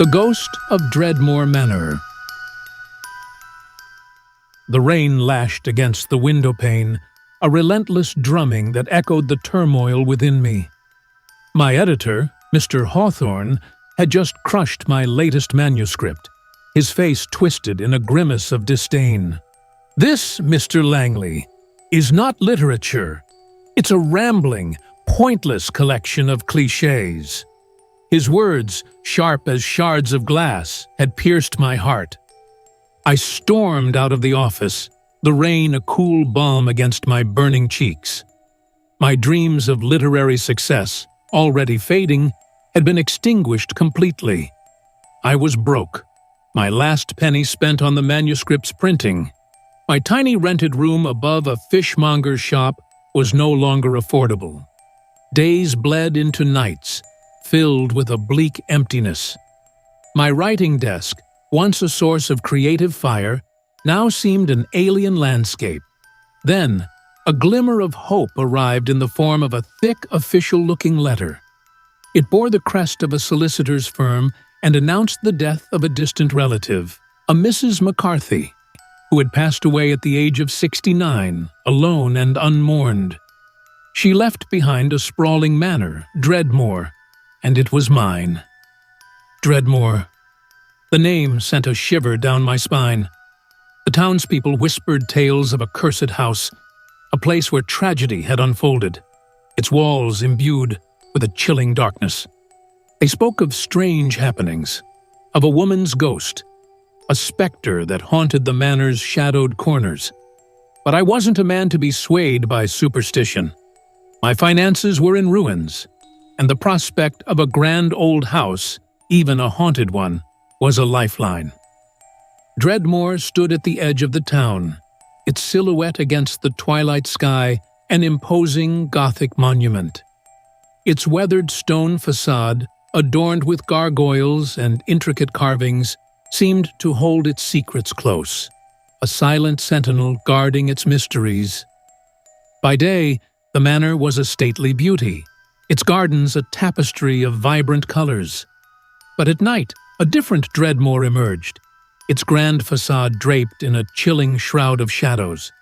The Ghost of Dreadmoor Manor. The rain lashed against the window pane, a relentless drumming that echoed the turmoil within me. My editor, Mr. Hawthorne, had just crushed my latest manuscript, his face twisted in a grimace of disdain. "This, Mr. Langley, is not literature. It's a rambling, pointless collection of clichés." His words, sharp as shards of glass, had pierced my heart. I stormed out of the office, the rain a cool balm against my burning cheeks. My dreams of literary success, already fading, had been extinguished completely. I was broke, my last penny spent on the manuscript's printing. My tiny rented room above a fishmonger's shop was no longer affordable. Days bled into nights, filled with a bleak emptiness. My writing desk, once a source of creative fire, now seemed an alien landscape. Then, a glimmer of hope arrived in the form of a thick, official-looking letter. It bore the crest of a solicitor's firm and announced the death of a distant relative, a Mrs. McCarthy, who had passed away at the age of 69, alone and unmourned. She left behind a sprawling manor, Dreadmoor, and it was mine. Dreadmoor. The name sent a shiver down my spine. The townspeople whispered tales of a cursed house, a place where tragedy had unfolded, its walls imbued with a chilling darkness. They spoke of strange happenings, of a woman's ghost, a specter that haunted the manor's shadowed corners. But I wasn't a man to be swayed by superstition. My finances were in ruins, and the prospect of a grand old house, even a haunted one, was a lifeline. Dreadmoor stood at the edge of the town, its silhouette against the twilight sky an imposing Gothic monument. Its weathered stone facade, adorned with gargoyles and intricate carvings, seemed to hold its secrets close, a silent sentinel guarding its mysteries. By day, the manor was a stately beauty, its gardens a tapestry of vibrant colors. But at night, a different Dreadmoor emerged, its grand facade draped in a chilling shroud of shadows.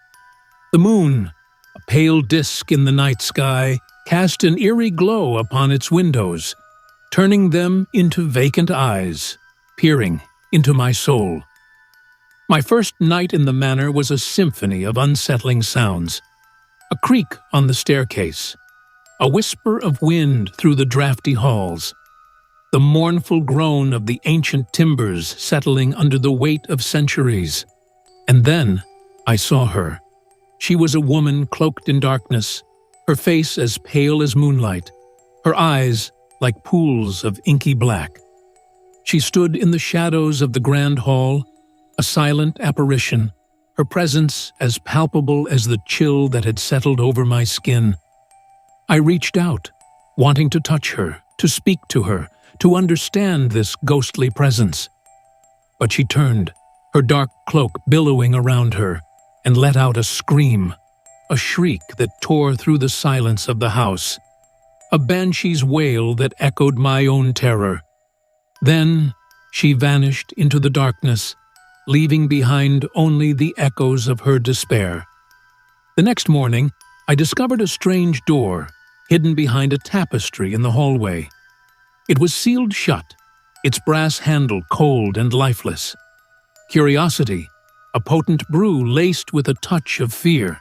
The moon, a pale disk in the night sky, cast an eerie glow upon its windows, turning them into vacant eyes, peering into my soul. My first night in the manor was a symphony of unsettling sounds. A creak on the staircase, a whisper of wind through the drafty halls, the mournful groan of the ancient timbers settling under the weight of centuries. And then I saw her. She was a woman cloaked in darkness, her face as pale as moonlight, her eyes like pools of inky black. She stood in the shadows of the grand hall, a silent apparition, her presence as palpable as the chill that had settled over my skin. I reached out, wanting to touch her, to speak to her, to understand this ghostly presence. But she turned, her dark cloak billowing around her, and let out a scream, a shriek that tore through the silence of the house, a banshee's wail that echoed my own terror. Then she vanished into the darkness, leaving behind only the echoes of her despair. The next morning, I discovered a strange door, hidden behind a tapestry in the hallway. It was sealed shut, its brass handle cold and lifeless. Curiosity, a potent brew laced with a touch of fear,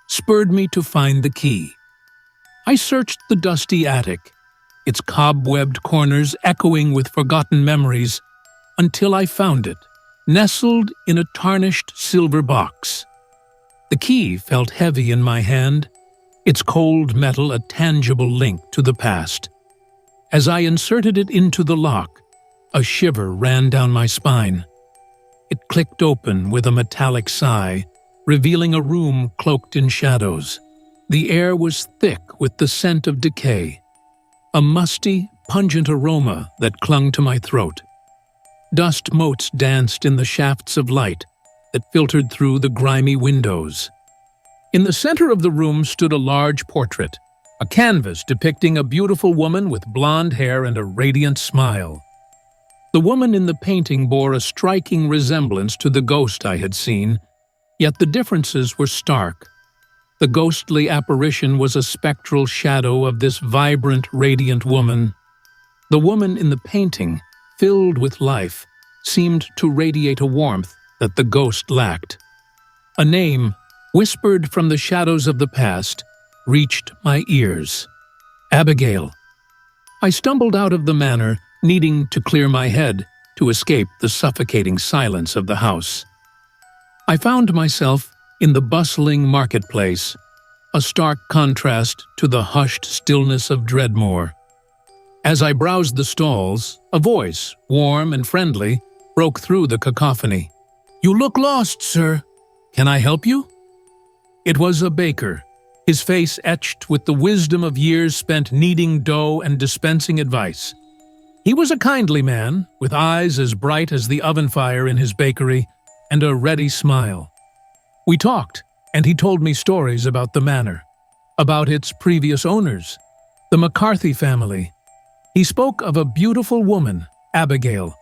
spurred me to find the key. I searched the dusty attic, its cobwebbed corners echoing with forgotten memories, until I found it, nestled in a tarnished silver box. The key felt heavy in my hand, its cold metal a tangible link to the past. As I inserted it into the lock, a shiver ran down my spine. It clicked open with a metallic sigh, revealing a room cloaked in shadows. The air was thick with the scent of decay, a musty, pungent aroma that clung to my throat. Dust motes danced in the shafts of light that filtered through the grimy windows. In the center of the room stood a large portrait, a canvas depicting a beautiful woman with blonde hair and a radiant smile. The woman in the painting bore a striking resemblance to the ghost I had seen, yet the differences were stark. The ghostly apparition was a spectral shadow of this vibrant, radiant woman. The woman in the painting, filled with life, seemed to radiate a warmth that the ghost lacked. A name, whispered from the shadows of the past, reached my ears. Abigail. I stumbled out of the manor, needing to clear my head to escape the suffocating silence of the house. I found myself in the bustling marketplace, a stark contrast to the hushed stillness of Dreadmoor. As I browsed the stalls, a voice, warm and friendly, broke through the cacophony. "You look lost, sir. Can I help you?" It was a baker, his face etched with the wisdom of years spent kneading dough and dispensing advice. He was a kindly man, with eyes as bright as the oven fire in his bakery, and a ready smile. We talked, and he told me stories about the manor, about its previous owners, the McCarthy family. He spoke of a beautiful woman, Abigail,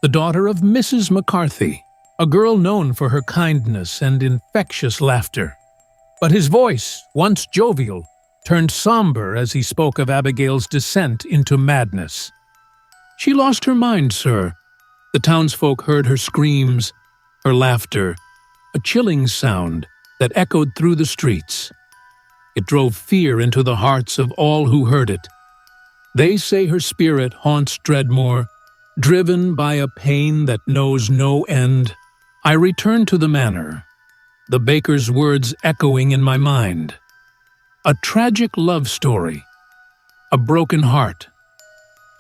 the daughter of Mrs. McCarthy, a girl known for her kindness and infectious laughter. But his voice, once jovial, turned somber as he spoke of Abigail's descent into madness. "She lost her mind, sir." The townsfolk heard her screams, her laughter, a chilling sound that echoed through the streets. It drove fear into the hearts of all who heard it. They say her spirit haunts Dreadmoor, driven by a pain that knows no end. I returned to the manor, the baker's words echoing in my mind. A tragic love story, a broken heart,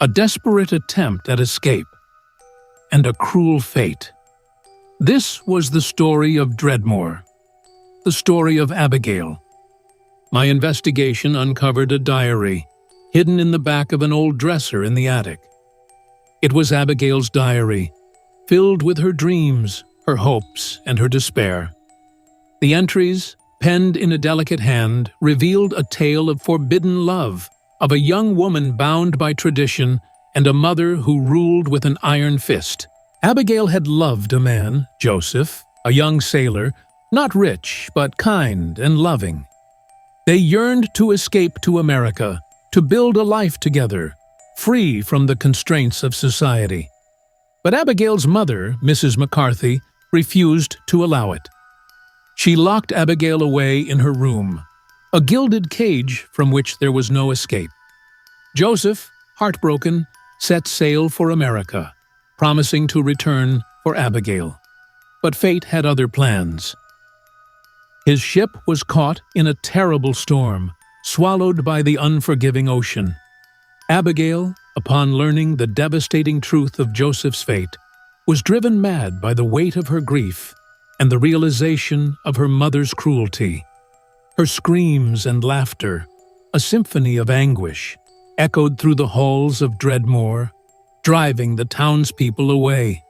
a desperate attempt at escape, and a cruel fate. This was the story of Dreadmoor, the story of Abigail. My investigation uncovered a diary, hidden in the back of an old dresser in the attic. It was Abigail's diary, filled with her dreams, her hopes, and her despair. The entries, penned in a delicate hand, revealed a tale of forbidden love, of a young woman bound by tradition, and a mother who ruled with an iron fist. Abigail had loved a man, Joseph, a young sailor, not rich, but kind and loving. They yearned to escape to America, to build a life together, free from the constraints of society. But Abigail's mother, Mrs. McCarthy, refused to allow it. She locked Abigail away in her room, a gilded cage from which there was no escape. Joseph, heartbroken, set sail for America, promising to return for Abigail. But fate had other plans. His ship was caught in a terrible storm, swallowed by the unforgiving ocean. Abigail, upon learning the devastating truth of Joseph's fate, was driven mad by the weight of her grief and the realization of her mother's cruelty. Her screams and laughter, a symphony of anguish, echoed through the halls of Dreadmoor, driving the townspeople away,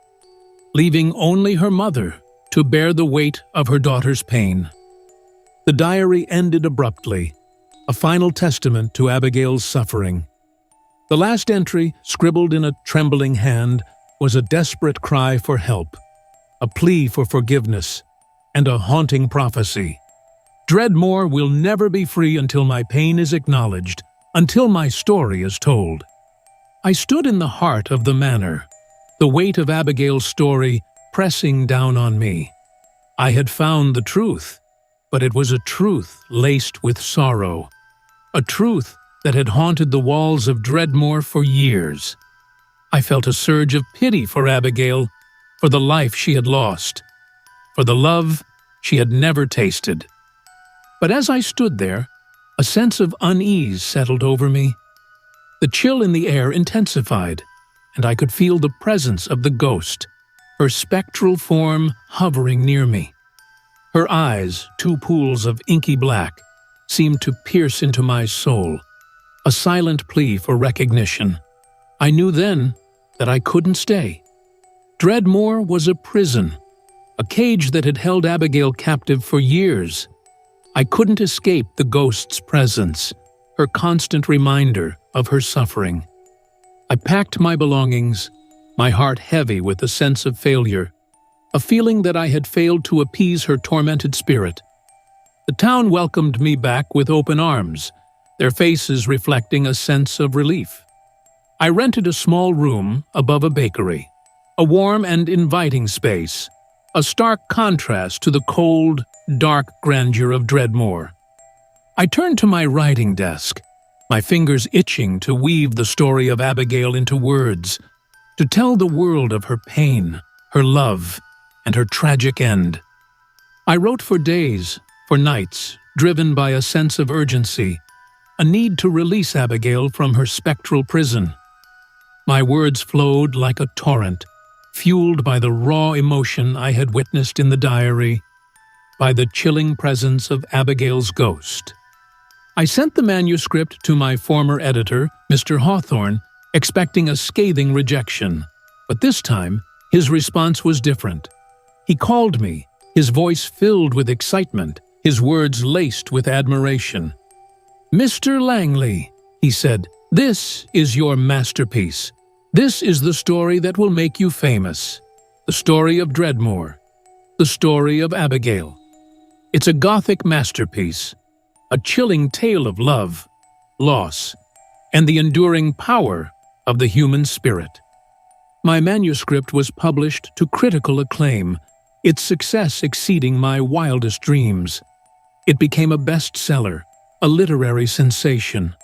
leaving only her mother to bear the weight of her daughter's pain. The diary ended abruptly, a final testament to Abigail's suffering. The last entry, scribbled in a trembling hand, was a desperate cry for help, a plea for forgiveness, and a haunting prophecy. Dreadmoor will never be free until my pain is acknowledged, until my story is told. I stood in the heart of the manor, the weight of Abigail's story pressing down on me. I had found the truth, but it was a truth laced with sorrow, a truth that had haunted the walls of Dreadmoor for years. I felt a surge of pity for Abigail, for the life she had lost, for the love she had never tasted. But as I stood there, a sense of unease settled over me. The chill in the air intensified, and I could feel the presence of the ghost, her spectral form hovering near me. Her eyes, two pools of inky black, seemed to pierce into my soul, a silent plea for recognition. I knew then that I couldn't stay. Dreadmoor was a prison, a cage that had held Abigail captive for years. I couldn't escape the ghost's presence, her constant reminder of her suffering. I packed my belongings, my heart heavy with a sense of failure, a feeling that I had failed to appease her tormented spirit. The town welcomed me back with open arms, their faces reflecting a sense of relief. I rented a small room above a bakery, a warm and inviting space, a stark contrast to the cold, dark grandeur of Dreadmoor. I turned to my writing desk, my fingers itching to weave the story of Abigail into words, to tell the world of her pain, her love, and her tragic end. I wrote for days, for nights, driven by a sense of urgency, a need to release Abigail from her spectral prison. My words flowed like a torrent, fueled by the raw emotion I had witnessed in the diary, by the chilling presence of Abigail's ghost. I sent the manuscript to my former editor, Mr. Hawthorne, expecting a scathing rejection. But this time, his response was different. He called me, his voice filled with excitement, his words laced with admiration. "Mr. Langley," he said, "this is your masterpiece. This is the story that will make you famous. The story of Dreadmoor. The story of Abigail. It's a Gothic masterpiece, a chilling tale of love, loss, and the enduring power of the human spirit." My manuscript was published to critical acclaim, its success exceeding my wildest dreams. It became a bestseller, a literary sensation.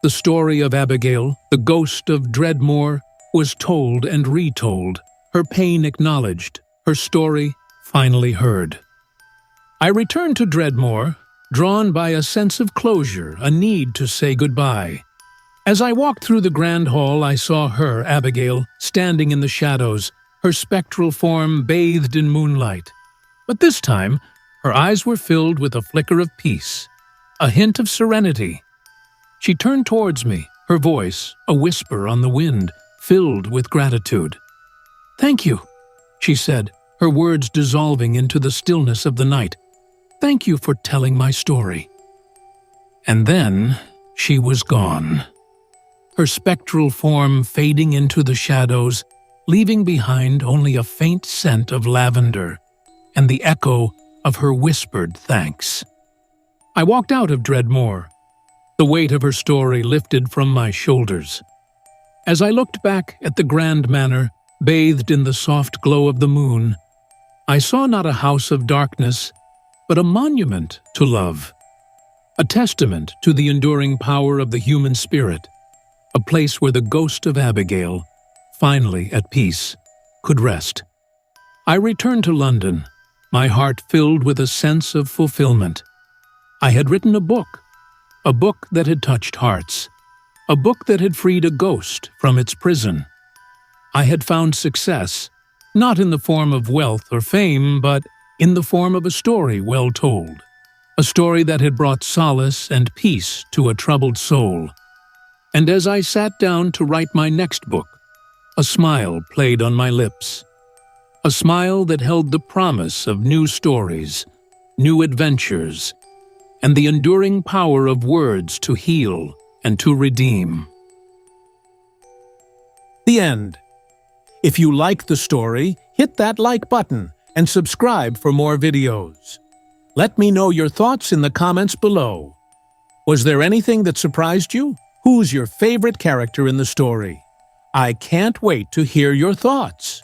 The story of Abigail, the Ghost of Dreadmoor, was told and retold, her pain acknowledged, her story finally heard. I returned to Dreadmoor, drawn by a sense of closure, a need to say goodbye. As I walked through the grand hall, I saw her, Abigail, standing in the shadows, her spectral form bathed in moonlight. But this time, her eyes were filled with a flicker of peace, a hint of serenity. She turned towards me, her voice, a whisper on the wind, filled with gratitude. "Thank you," she said, her words dissolving into the stillness of the night. "Thank you for telling my story." And then she was gone, her spectral form fading into the shadows, leaving behind only a faint scent of lavender and the echo of her whispered thanks. I walked out of Dreadmoor, the weight of her story lifted from my shoulders. As I looked back at the grand manor, bathed in the soft glow of the moon, I saw not a house of darkness, but a monument to love, a testament to the enduring power of the human spirit, a place where the ghost of Abigail, finally at peace, could rest. I returned to London, my heart filled with a sense of fulfillment. I had written a book that had touched hearts, a book that had freed a ghost from its prison. I had found success, not in the form of wealth or fame, but in the form of a story well told, a story that had brought solace and peace to a troubled soul. And as I sat down to write my next book, a smile played on my lips, a smile that held the promise of new stories, new adventures, and the enduring power of words to heal and to redeem. The end. If you like the story, hit that like button and subscribe for more videos. Let me know your thoughts in the comments below. Was there anything that surprised you? Who's your favorite character in the story? I can't wait to hear your thoughts.